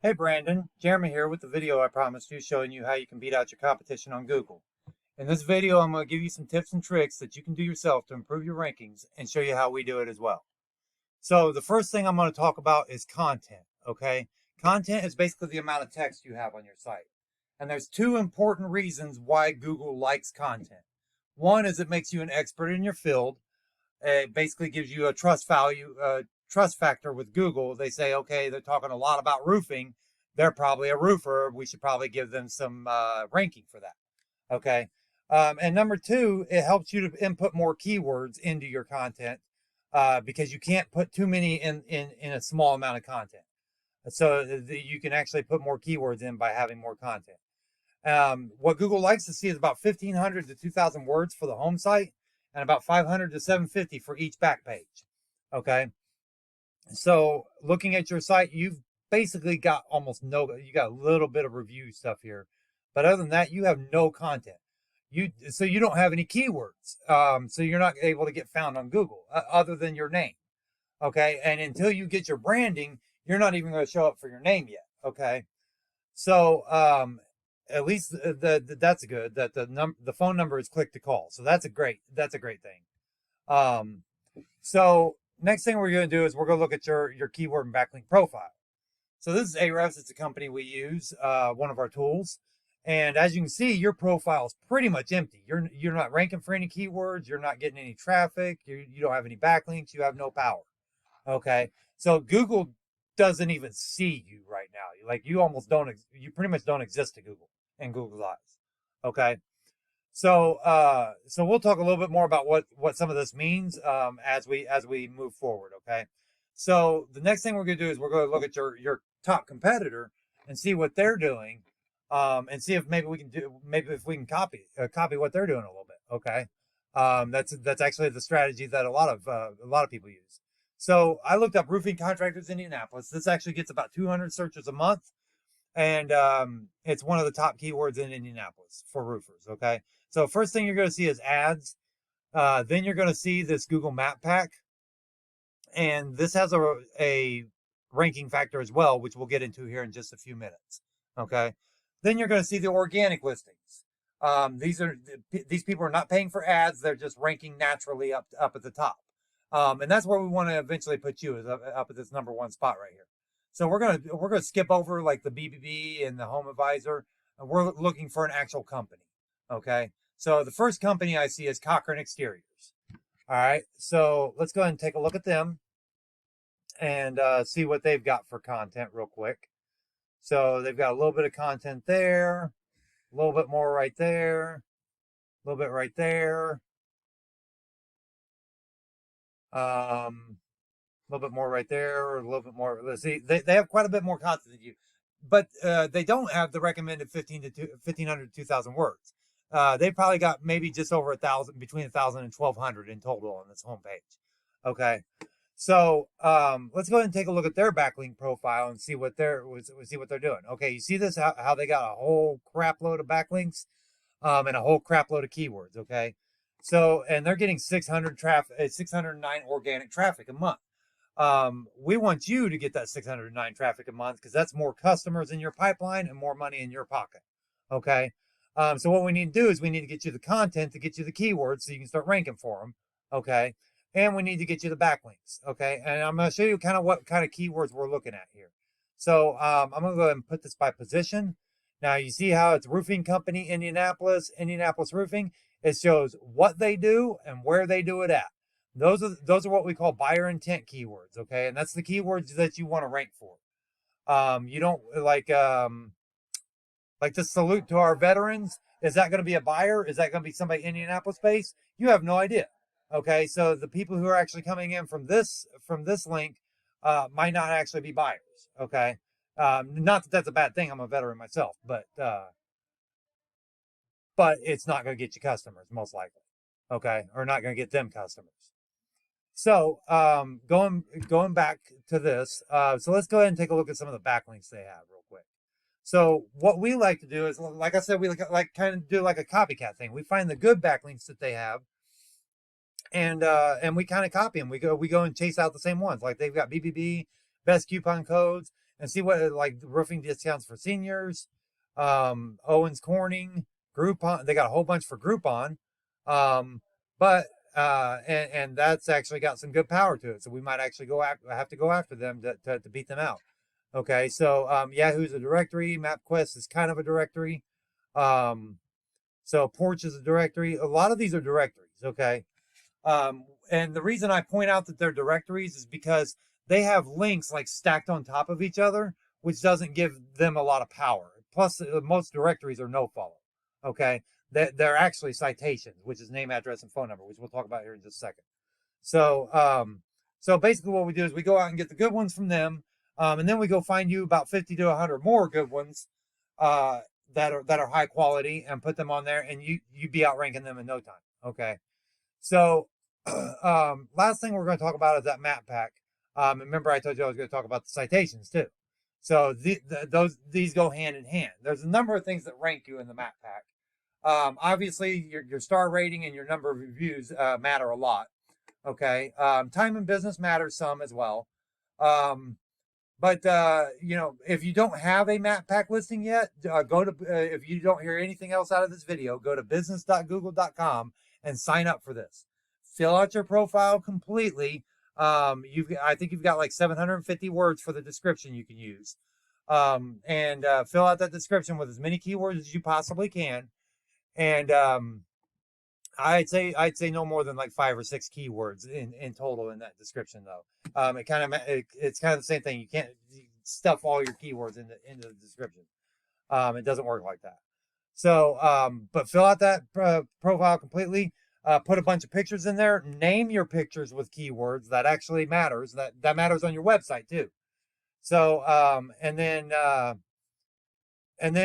Hey Brandon, Jeremy here with the video I promised you showing you how you can beat out your competition on Google. In this video, I'm going to give you some tips and tricks that you can do yourself to improve your rankings and show you how we do it as well. So the first thing I'm going to talk about is content, okay? Content is basically the amount of text you have on your site. And there's two important reasons why Google likes content. One is it makes you an expert in your field. It basically gives you a trust factor with Google. They say, okay, they're talking a lot about roofing. They're probably a roofer. We should probably give them some ranking for that. Okay. And number two, it helps you to input more keywords into your content because you can't put too many in a small amount of content. So you can actually put more keywords in by having more content. What Google likes to see is about 1,500 to 2,000 words for the home site and about 500 to 750 for each back page. Okay. So looking at your site, you've basically got you got a little bit of review stuff here. But other than that, you have no content. So you don't have any keywords. So you're not able to get found on Google other than your name. Okay. And until you get your branding, you're not even going to show up for your name yet. Okay. So, at least that's good that the phone number is click to call. So that's a great thing. Um, so next thing we're going to do is we're going to look at your keyword and backlink profile. So this is Ahrefs. It's a company we use, one of our tools. And as you can see, your profile is pretty much empty. You're not ranking for any keywords. You're not getting any traffic. You don't have any backlinks. You have no power. Okay. So Google doesn't even see you right now. Like you pretty much don't exist to Google in Google's eyes. Okay. So we'll talk a little bit more about what some of this means as we move forward. Okay. So the next thing we're going to do is we're going to look at your top competitor and see what they're doing, and see if maybe if we can copy what they're doing a little bit. Okay. That's actually the strategy that a lot of people use. So I looked up roofing contractors in Indianapolis. This actually gets about 200 searches a month, and it's one of the top keywords in Indianapolis for roofers. Okay. So first thing you're going to see is ads. Then you're going to see this Google Map Pack, and this has a ranking factor as well, which we'll get into here in just a few minutes. Okay. Then you're going to see the organic listings. These people are not paying for ads; they're just ranking naturally up at the top, and that's where we want to eventually put you, is up at this number one spot right here. So we're gonna skip over like the BBB and the Home Advisor, and we're looking for an actual company. Okay. So the first company I see is Cochrane Exteriors. All right. So let's go ahead and take a look at them and see what they've got for content real quick. So they've got a little bit of content there, a little bit more right there, a little bit right there. A little bit more right there, a little bit more. Let's see, they have quite a bit more content than you, but they don't have the recommended 1,500 to 2,000 words. They probably got maybe just over 1,000, between 1,000 and 1,200 in total on this homepage. Okay. So let's go ahead and take a look at their backlink profile and see what they're doing. Okay, you see this, how they got a whole crap load of backlinks and a whole crap load of keywords. Okay, so and they're getting 609 organic traffic a month. We want you to get that 609 traffic a month because that's more customers in your pipeline and more money in your pocket. Okay, so what we need to do is we need to get you the content to get you the keywords so you can start ranking for them. Okay. And we need to get you the backlinks. Okay. And I'm going to show you kind of what kind of keywords we're looking at here. So I'm going to go ahead and put this by position. Now you see how it's roofing company, Indianapolis roofing. It shows what they do and where they do it at. Those are what we call buyer intent keywords. Okay. And that's the keywords that you want to rank for. You don't like the salute to our veterans. Is that going to be a buyer? Is that going to be somebody Indianapolis based? You have no idea. Okay, so the people who are actually coming in from this link might not actually be buyers. Okay, not that that's a bad thing. I'm a veteran myself, but it's not going to get you customers most likely. Okay, or not going to get them customers. So going back to this, so let's go ahead and take a look at some of the backlinks they have real quick. So what we like to do is, like I said, we like kind of do like a copycat thing. We find the good backlinks that they have, and we kind of copy them. We go and chase out the same ones. Like they've got BBB, best coupon codes, and see what, like, roofing discounts for seniors, Owens Corning, Groupon. They got a whole bunch for Groupon, but and that's actually got some good power to it. So we might actually have to go after them to beat them out. Okay, so Yahoo's a directory. MapQuest is kind of a directory. So Porch is a directory. A lot of these are directories. Okay. And the reason I point out that they're directories is because they have links like stacked on top of each other, which doesn't give them a lot of power. Plus, most directories are no follow. Okay. They're actually citations, which is name, address, and phone number, which we'll talk about here in just a second. So, so basically what we do is we go out and get the good ones from them. And then we go find you about 50 to 100 more good ones, that are high quality, and put them on there, and you be outranking them in no time. Okay. So, last thing we're going to talk about is that map pack. Remember I told you I was going to talk about the citations too. So these go hand in hand. There's a number of things that rank you in the map pack. Obviously your star rating and your number of reviews matter a lot. Okay. Time in business matters some as well. But you know, if you don't have a map pack listing yet, go to if you don't hear anything else out of this video, go to business.google.com and sign up for this. Fill out your profile completely. I think you've got like 750 words for the description you can use. And fill out that description with as many keywords as you possibly can. And I'd say no more than like 5 or 6 keywords in total in that description though. It's kind of the same thing. You can't stuff all your keywords into the description. It doesn't work like that. So, but fill out that profile completely. Put a bunch of pictures in there. Name your pictures with keywords. That actually matters. That matters on your website too. So, and then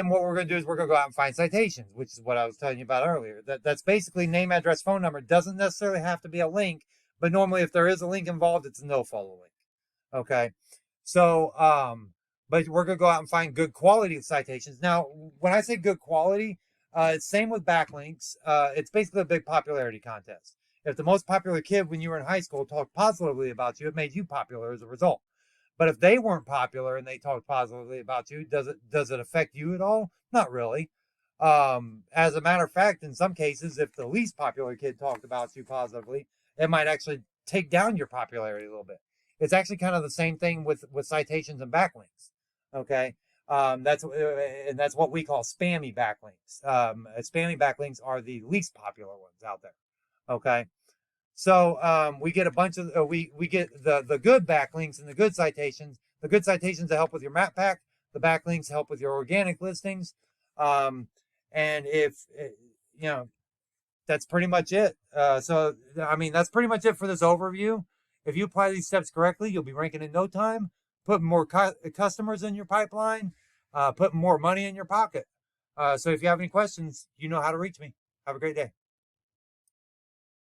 what we're going to do is we're going to go out and find citations, which is what I was telling you about earlier. That's basically name, address, phone number. It doesn't necessarily have to be a link, but normally if there is a link involved, it's a no follow link. Okay. So, but we're going to go out and find good quality citations. Now, when I say good quality, it's same with backlinks. It's basically a big popularity contest. If the most popular kid when you were in high school talked positively about you, it made you popular as a result. But if they weren't popular and they talked positively about you, does it affect you at all? Not really. As a matter of fact, in some cases, if the least popular kid talked about you positively, it might actually take down your popularity a little bit. It's actually kind of the same thing with citations and backlinks. Okay. That's what we call spammy backlinks. Spammy backlinks are the least popular ones out there. Okay. So we get a bunch of we get the good backlinks and the good citations. The good citations to help with your map pack. The backlinks help with your organic listings. And if you know, that's pretty much it. So I mean, that's pretty much it for this overview. If you apply these steps correctly, you'll be ranking in no time. Put more customers in your pipeline. Put more money in your pocket. So if you have any questions, you know how to reach me. Have a great day.